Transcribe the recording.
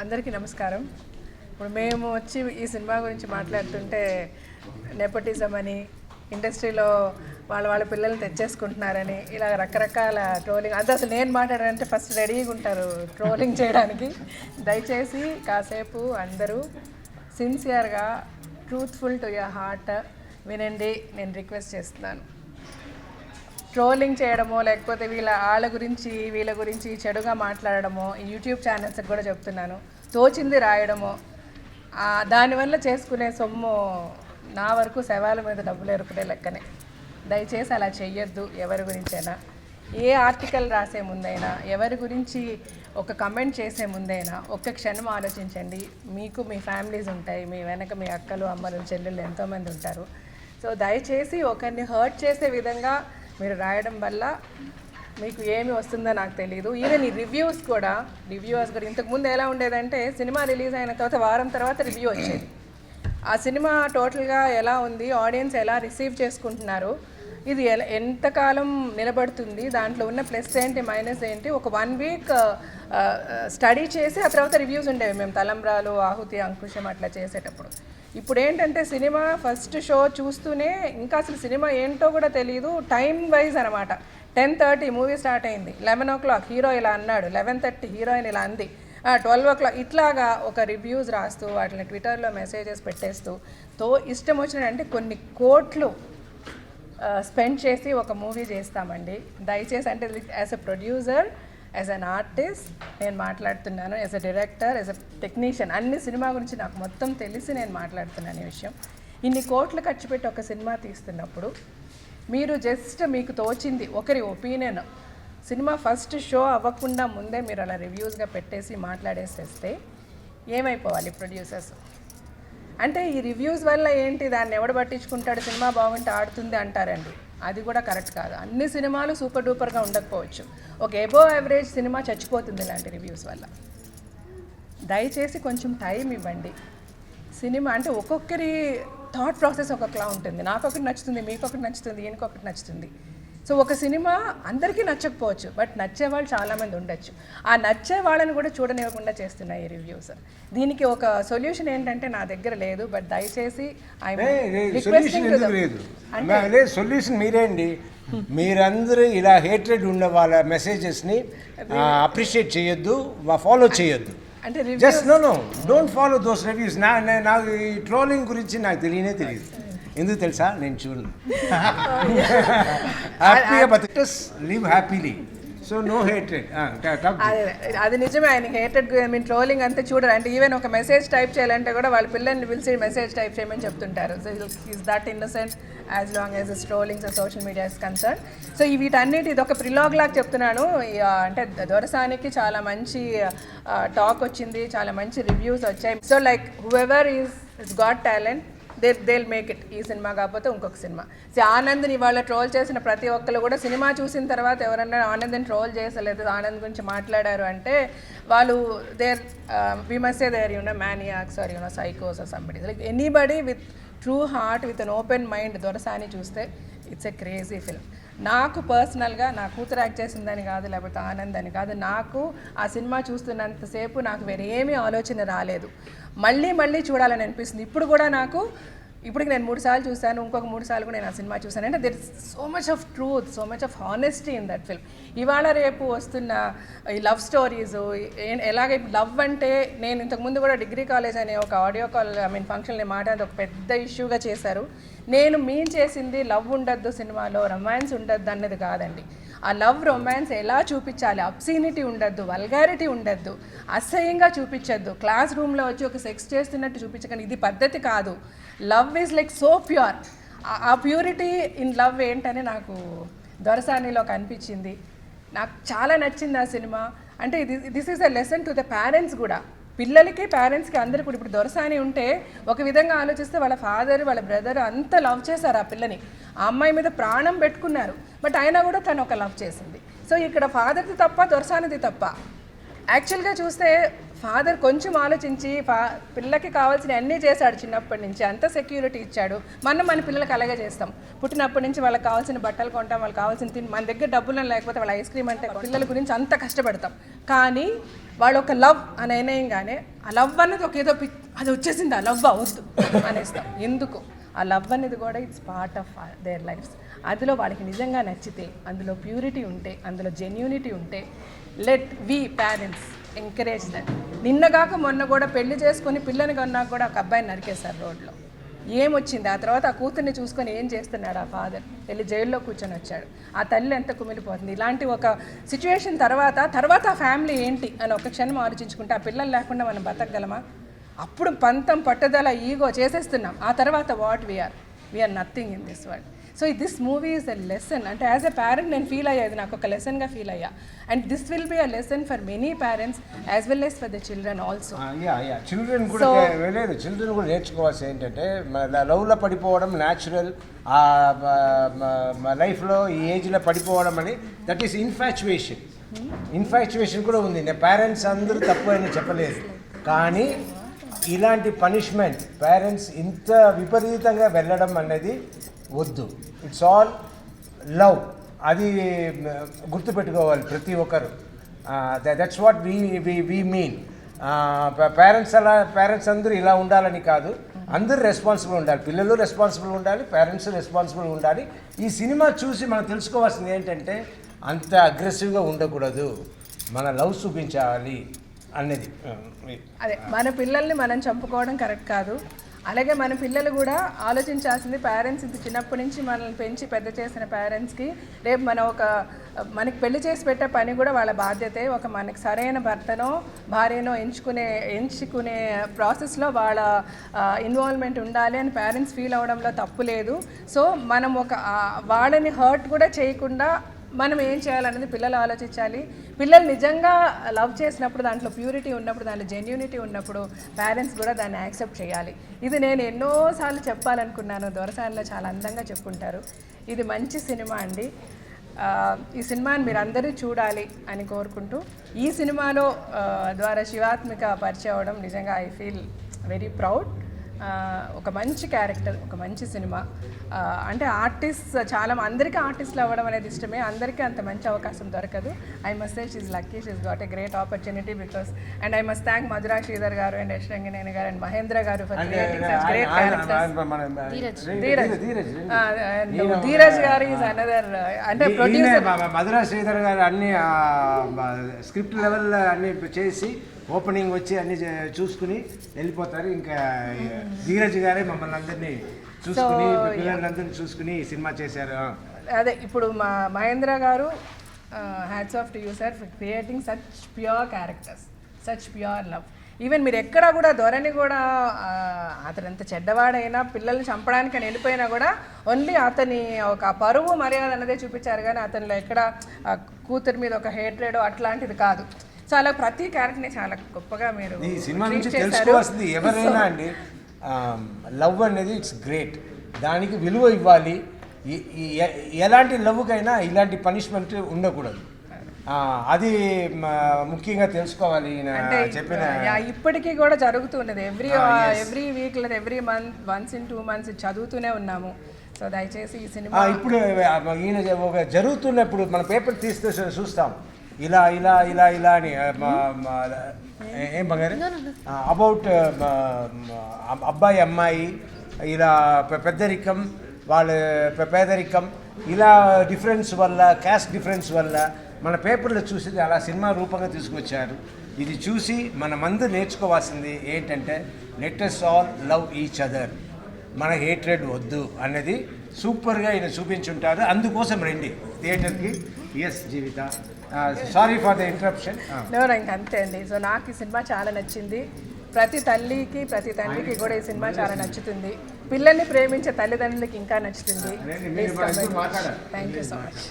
అందరికీ నమస్కారం. ఇప్పుడు మేము వచ్చి ఈ సినిమా గురించి మాట్లాడుతుంటే నెపోటిజం అని, ఇండస్ట్రీలో వాళ్ళ పిల్లల్ని తెచ్చేసుకుంటున్నారని, ఇలా రకరకాల ట్రోలింగ్ అది అసలు నేను మాట్లాడానంటే ఫస్ట్ రెడీగా ఉంటారు ట్రోలింగ్ చేయడానికి. దయచేసి కాసేపు అందరూ సిన్సియర్గా ట్రూత్ఫుల్ టు యువర్ హార్ట్ వినండి, నేను రిక్వెస్ట్ చేస్తున్నాను. ట్రోలింగ్ చేయడమో లేకపోతే వాళ్ళ గురించి చెడుగా మాట్లాడడమో, యూట్యూబ్ ఛానల్స్కి కూడా చెప్తున్నాను, తోచింది రాయడమో, దానివల్ల చేసుకునే సొమ్ము నా వరకు శవాల మీద డబ్బులు ఎరుకునే లెక్కనే. దయచేసి అలా చెయ్యొద్దు. ఎవరి గురించైనా, ఏ ఆర్టికల్ రాసే ముందైనా, ఎవరి గురించి ఒక కమెంట్ చేసే ముందైనా ఒక్క క్షణం ఆలోచించండి. మీకు మీ ఫ్యామిలీస్ ఉంటాయి, మీ వెనక మీ అక్కలు, అమ్మలు, చెల్లెళ్ళు ఎంతోమంది ఉంటారు. సో దయచేసి ఒకరిని హర్ట్ చేసే విధంగా మీరు రాయడం వల్ల మీకు ఏమి వస్తుందో నాకు తెలియదు. ఈవెన్ ఈ రివ్యూవర్స్ కూడా ఇంతకుముందు ఎలా ఉండేదంటే సినిమా రిలీజ్ అయిన వారం తర్వాత రివ్యూ వచ్చేది. ఆ సినిమా టోటల్గా ఎలా ఉంది, ఆడియన్స్ ఎలా రిసీవ్ చేసుకుంటున్నారు, ఇది ఎంతకాలం నిలబడుతుంది, దాంట్లో ఉన్న ప్లస్ ఏంటి మైనస్ ఏంటి, ఒక 1 వీక్ స్టడీ చేసి ఆ తర్వాత రివ్యూస్ ఉండేవి మేము తలంబ్రాలు, ఆహుతి, అంకుశం అట్లా చేసేటప్పుడు. ఇప్పుడు ఏంటంటే సినిమా ఫస్ట్ షో చూస్తూనే ఇంకా అసలు సినిమా ఏంటో కూడా తెలియదు. టైం వైజ్ అనమాట. 10:30 మూవీ స్టార్ట్ అయింది, 11 o'clock హీరో ఇలా అన్నాడు, 11:30 హీరోయిన్ ఇలా అంది, 12 o'clock ఇట్లాగా ఒక రివ్యూస్ రాస్తూ వాటిని ట్విట్టర్లో మెసేజెస్ పెట్టేస్తూ ఇష్టం వచ్చినట్టు కొన్ని కోట్లు స్పెండ్ చేసి ఒక మూవీ చేస్తామండి. దయచేసి అంటే as a producer, as an artist నేను మాట్లాడుతున్నాను, as a director, as a technician, అన్ని సినిమా గురించి నాకు మొత్తం తెలిసి నేను మాట్లాడుతున్నాను ఈ విషయం. ఇన్ని కోట్లు ఖర్చు పెట్టి ఒక సినిమా తీస్తున్నప్పుడు మీరు జస్ట్ మీకు తోచింది ఒకరి ఒపీనియన్ సినిమా ఫస్ట్ షో అవ్వకుండా ముందే మీరు అలా రివ్యూస్గా పెట్టేసి మాట్లాడేసేస్తే ఏమైపోవాలి ప్రొడ్యూసర్స్? అంటే ఈ రివ్యూస్ వల్ల ఏంటి, దాన్ని ఎవడు పట్టించుకుంటాడు, సినిమా బాగుంటే ఆడుతుంది అంటారండి. అది కూడా కరెక్ట్ కాదు. అన్ని సినిమాలు సూపర్ డూపర్గా ఉండకపోవచ్చు. ఒక ఎబోవ్ యావరేజ్ సినిమా చచ్చిపోతుంది ఇలాంటి రివ్యూస్ వల్ల. దయచేసి కొంచెం టైం ఇవ్వండి. సినిమా అంటే ఒక్కొక్కరి థాట్ ప్రాసెస్ ఒక్కొక్కలా ఉంటుంది. నాకొకటి నచ్చుతుంది, మీకొకటి నచ్చుతుంది, ఈయనకొకటి నచ్చుతుంది. సో ఒక సినిమా అందరికీ నచ్చకపోవచ్చు, బట్ నచ్చేవాళ్ళు చాలామంది ఉండొచ్చు. ఆ నచ్చే వాళ్ళని కూడా చూడనివ్వకుండా చేస్తున్నాయి ఈ రివ్యూస్. దీనికి ఒక సొల్యూషన్ ఏంటంటే నా దగ్గర లేదు, బట్ దయచేసి సొల్యూషన్ మీరే అండి. మీరందరూ ఇలా హేట్రెడ్ ఉన్న వాళ్ళ మెసేజెస్ని అప్రిషియేట్ చేయొద్దు, ఫాలో చేయొద్దు. అంటే just no don't follow those reviews. నాకు ఈ ట్రోలింగ్ గురించి నాకు తెలియదు. ఎందుకు తెలుసా, నేను చూడను. హ్యాపీగా బతికస్ live happily. So no hatred. అది నిజమే. ఆయన హేటెడ్ ట్రోలింగ్ అంతే చూడరు. అంటే ఈవెన్ ఒక మెసేజ్ టైప్ చేయాలంటే కూడా వాళ్ళ పిల్లల్ని పిలిచి మెసేజ్ టైప్ చేయమని చెప్తుంటారు. So is that innocent as long as is trollings and social media is concern. So వీటన్నిటి ఇది ఒక ప్రిలాగ్ లాగా చెప్తున్నాను. అంటే దొరసానికి చాలా మంచి టాక్ వచ్చింది, చాలా మంచి రివ్యూస్ వచ్చాయి. So like whoever is got talent they'll make it. ఈ సినిమా కాకపోతే ఇంకొక సినిమా. సో ఆనంద్ని ఇవాళ ట్రోల్ చేసిన ప్రతి ఒక్కరు కూడా సినిమా చూసిన తర్వాత ఎవరన్నా ఆనంద్ని ట్రోల్ చేసలేదు, ఆనంద్ గురించి మాట్లాడారు అంటే వాళ్ళు we must say they're maniacs or psychos or somebody. Like anybody with true heart, with an open mind దొరసాని చూస్తే ఇట్స్ ఎ క్రేజీ ఫిల్మ్. నాకు పర్సనల్గా నా కూతురు యాక్ట్ చేసిందని కాదు, లేకపోతే ఆనంద్ అని కాదు, నాకు ఆ సినిమా చూస్తున్నంతసేపు నాకు వేరే ఏమీ ఆలోచన రాలేదు. మళ్ళీ చూడాలని అనిపిస్తుంది. ఇప్పుడు కూడా ఇప్పటికి నేను 3 సార్లు చూశాను, ఇంకొక 3 సార్లు కూడా నేను ఆ సినిమా చూశాను. అంటే there is so much of truth, so much of honesty in that film. ఇవాళ రేపు వస్తున్న ఈ లవ్ స్టోరీస్ ఎలాగ లవ్ అంటే, నేను ఇంతకుముందు కూడా డిగ్రీ కాలేజ్ అనే ఒక ఆడియో కాల్ ఫంక్షన్ని మాట్లాడి ఒక పెద్ద ఇష్యూగా చేశారు. నేను చేసింది లవ్ ఉండద్దు సినిమాలో, రొమాన్స్ ఉండద్దు అన్నది కాదండి. ఆ లవ్ రొమాన్స్ ఎలా చూపించాలి, అబ్సీనిటీ ఉండద్దు, వల్గారిటీ ఉండద్దు, అసహ్యంగా చూపించద్దు, క్లాస్ రూమ్లో వచ్చి ఒక సెక్స్ చేస్తున్నట్టు చూపించకండి. ఇది పద్ధతి కాదు. Love is like so pure. ఆ ప్యూరిటీ ఇన్ లవ్ ఏంటని నాకు దొరసానిలో కనిపించింది. నాకు చాలా నచ్చింది ఆ సినిమా. అంటే this is a lesson to the parents కూడా, పిల్లలకి పేరెంట్స్కి అందరికీ కూడా. ఇప్పుడు దొరసాని ఉంటే ఒక విధంగా ఆలోచిస్తే వాళ్ళ ఫాదర్ వాళ్ళ బ్రదర్ అంత లవ్ చేశారు ఆ పిల్లని, ఆ అమ్మాయి మీద ప్రాణం పెట్టుకున్నారు, బట్ అయినా కూడా తను ఒక లవ్ చేసింది. సో ఇక్కడ ఫాదర్ది తప్ప, దొరసానిది తప్ప? యాక్చువల్గా చూస్తే ఫాదర్ కొంచెం ఆలోచించి పిల్లకి కావాల్సిన అన్నీ చేశాడు. చిన్నప్పటి నుంచి అంత సెక్యూరిటీ ఇచ్చాడు. మన పిల్లలకి అలాగే చేస్తాం. పుట్టినప్పటి నుంచి వాళ్ళకి కావాల్సిన బట్టలు కొంటాం, వాళ్ళకి కావాల్సిన మన దగ్గర డబ్బులు లేకపోతే వాళ్ళ ఐస్ క్రీమ్ అంటే పిల్లల గురించి అంత కష్టపడతాం. కానీ వాళ్ళు ఒక లవ్ అని అయినాయంగానే ఆ లవ్ అన్నది ఒక ఏదో అది వచ్చేసింది, ఆ లవ్ అవద్దు అనేస్తాం. ఎందుకు ఆ లవ్ అనేది కూడా it's part of their lifes. అందులో వాళ్ళకి నిజంగా నచ్చితే, అందులో ప్యూరిటీ ఉంటే, అందులో జెన్యూనిటీ ఉంటే, let we parents encourage that. నిన్నగాక మొన్న కూడా పెళ్లి చేసుకొని పిల్లని కన్నా కూడా ఒక అబ్బాయిని నరికేశారు రోడ్లో. ఏమొచ్చింది ఆ తర్వాత? ఆ కూతుర్ని చూసుకొని ఏం చేస్తున్నాడు ఆ ఫాదర్? వెళ్ళి జైల్లో కూర్చొని వచ్చాడు. ఆ తల్లి ఎంత కుమిలిపోతుంది. ఇలాంటి ఒక సిచ్యువేషన్ తర్వాత ఆ ఫ్యామిలీ ఏంటి అని ఒక క్షణం ఆలోచించుకుంటే, ఆ పిల్లలు లేకుండా మనం బతకగలమా? అప్పుడు పంతం, పట్టుదల, ఈగో చేసేస్తున్నాం. ఆ తర్వాత what we are nothing in this world. So this movie is a lesson. అంటే యాజ్ ఎ పేరెంట్ నేను ఫీల్ అయ్యేది, నాకు ఒక లెసన్గా ఫీల్ అయ్యా. And this will be a lesson for many parents as well as for the children also. Children కూడా లేదు, children కూడా నేర్చుకోవాల్సి ఏంటంటే, లవ్లో పడిపోవడం న్యాచురల్. లైఫ్లో ఈ ఏజ్లో పడిపోవడం అని, దట్ ఈస్ ఇన్ఫాక్చువేషన్ కూడా ఉంది. నేను పేరెంట్స్ అందరూ తప్పు అని చెప్పలేదు, కానీ ఇలాంటి పనిష్మెంట్ పేరెంట్స్ ఇంత విపరీతంగా వెళ్ళడం అనేది వద్దు. It's all love. అది గుర్తుపెట్టుకోవాలి ప్రతి ఒక్కరు. That's what we mean. Parents అందరూ ఇలా ఉండాలని కాదు, అందరూ రెస్పాన్సిబుల్ ఉండాలి. పిల్లలు రెస్పాన్సిబుల్ ఉండాలి, పేరెంట్స్ రెస్పాన్సిబుల్ ఉండాలి. ఈ సినిమా చూసి మనం తెలుసుకోవాల్సింది ఏంటంటే, అంత అగ్రెసివ్గా ఉండకూడదు, మన లవ్ చూపించాలి అన్నది. అదే, మన పిల్లల్ని మనం చంపుకోవడం కరెక్ట్ కాదు. అలాగే మన పిల్లలు కూడా ఆలోచించాల్సింది, పేరెంట్స్ ఇంత చిన్నప్పటి నుంచి మనల్ని పెంచి పెద్ద చేసిన పేరెంట్స్కి రేపు మనకి పెళ్లి చేసి పెట్టే పని కూడా వాళ్ళ బాధ్యతే. మనకి సరైన భర్తనో భార్యనో ఎంచుకునే ప్రాసెస్లో వాళ్ళ ఇన్వాల్వ్మెంట్ ఉండాలి అని పేరెంట్స్ ఫీల్ అవ్వడంలో తప్పు లేదు. సో మనం వాళ్ళని హర్ట్ కూడా చేయకుండా మనం ఏం చేయాలనేది పిల్లలు ఆలోచించాలి. పిల్లలు నిజంగా లవ్ చేసినప్పుడు, దాంట్లో ప్యూరిటీ ఉన్నప్పుడు, దాంట్లో జెన్యూనిటీ ఉన్నప్పుడు పేరెంట్స్ కూడా దాన్ని యాక్సెప్ట్ చేయాలి. ఇది నేను ఎన్నోసార్లు చెప్పాలనుకున్నాను, దొరసానిలో చాలా అందంగా చెప్పుకుంటారు. ఇది మంచి సినిమా అండి. ఈ సినిమాని మీరు అందరూ చూడాలి అని కోరుకుంటూ, ఈ సినిమాలో ద్వారా శివాత్మిక పరిచయం అవ్వడం నిజంగా ఐ ఫీల్ వెరీ ప్రౌడ్. ఒక మంచి క్యారెక్టర్, ఒక మంచి సినిమా. అంటే ఆర్టిస్ట్ అందరికీ ఆర్టిస్టులు అవ్వడం అనేది ఇష్టమే, అందరికీ అంత మంచి అవకాశం దొరకదు. I must say she's lucky, she's got a great opportunity because. And I must thank Madhura Sridhar గారు అండ్ యశ్రంగినేని గారు అండ్ మహేంద్ర గారు for creating such great characters. Dheeraj గారు ఈజ్ అనదర్, అంటే ప్రొడ్యూసర్. మధురా శ్రీధర్ గారు అన్ని స్క్రిప్ట్ లెవెల్ అన్ని చేసి ఓపెనింగ్ వచ్చి అన్ని చూసుకుని వెళ్ళిపోతారు. ఇంకా ధీరజ్ గారే మమ్మల్ని అందరినీ చూసుకుని, పిల్లలందరినీ చూసుకుని ఈ సినిమా చేశారు. అదే, ఇప్పుడు మా మహేంద్ర గారు hats off to you sir for creating such pure characters, such pure love. Even మీరు ఎక్కడ కూడా ధోరణి కూడా, అతను ఎంత చెడ్డవాడైనా, పిల్లల్ని చంపడానికి అని వెళ్ళిపోయినా కూడా ఓన్లీ అతని ఒక పరువు మర్యాద అన్నదే చూపించారు, కానీ అతనిలో ఎక్కడ కూతురు మీద ఒక హేట్రేడో అట్లాంటిది కాదు. సో అలా ప్రతి క్యారెక్టర్ని చాలా గొప్పగా మీరు ఈ సినిమా నుంచి తెలుసుకోవాల్సింది ఎవరైనా అండి, లవ్ అనేది ఇట్స్ గ్రేట్, దానికి విలువ ఇవ్వాలి. ఎలాంటి లవ్కైనా ఇలాంటి పనిష్మెంట్ ఉండకూడదు, అది ముఖ్యంగా తెలుసుకోవాలి. చెప్పిన ఇప్పటికీ కూడా జరుగుతున్నది, ఎవ్రీ వీక్ లేదా every month, once in 2 months చదువుతూనే ఉన్నాము. సో దయచేసి ఈ సినిమా ఇప్పుడు ఈయన జరుగుతున్నప్పుడు మన పేపర్ తీస్తే చూస్తాం, ఇలా ఇలా ఇలా ఇలా అని ఏం బంగారు అబౌట్ అబ్బాయి అమ్మాయి ఇలా పెద్దరికం, వాళ్ళ పేదరికం, ఇలా డిఫరెన్స్ వల్ల, క్యాస్ట్ డిఫరెన్స్ వల్ల మన పేపర్లో చూసి అలా సినిమా రూపంగా తీసుకొచ్చారు. ఇది చూసి మనమందరూ నేర్చుకోవాల్సింది ఏంటంటే, let us all love each other, మన హేట్రెడ్ వద్దు అన్నది సూపర్గా ఈయన చూపించుంటారు. అందుకోసం రండి థియేటర్కి. Yes Jeevitha, sorry for the interruption. ఇంక అంతే అండి. సో నాకు ఈ సినిమా చాలా నచ్చింది. ప్రతి తల్లికి, ప్రతి తండ్రికి కూడా ఈ సినిమా చాలా నచ్చుతుంది. పిల్లల్ని ప్రేమించే తల్లిదండ్రులకి ఇంకా నచ్చుతుంది. Thank you so much.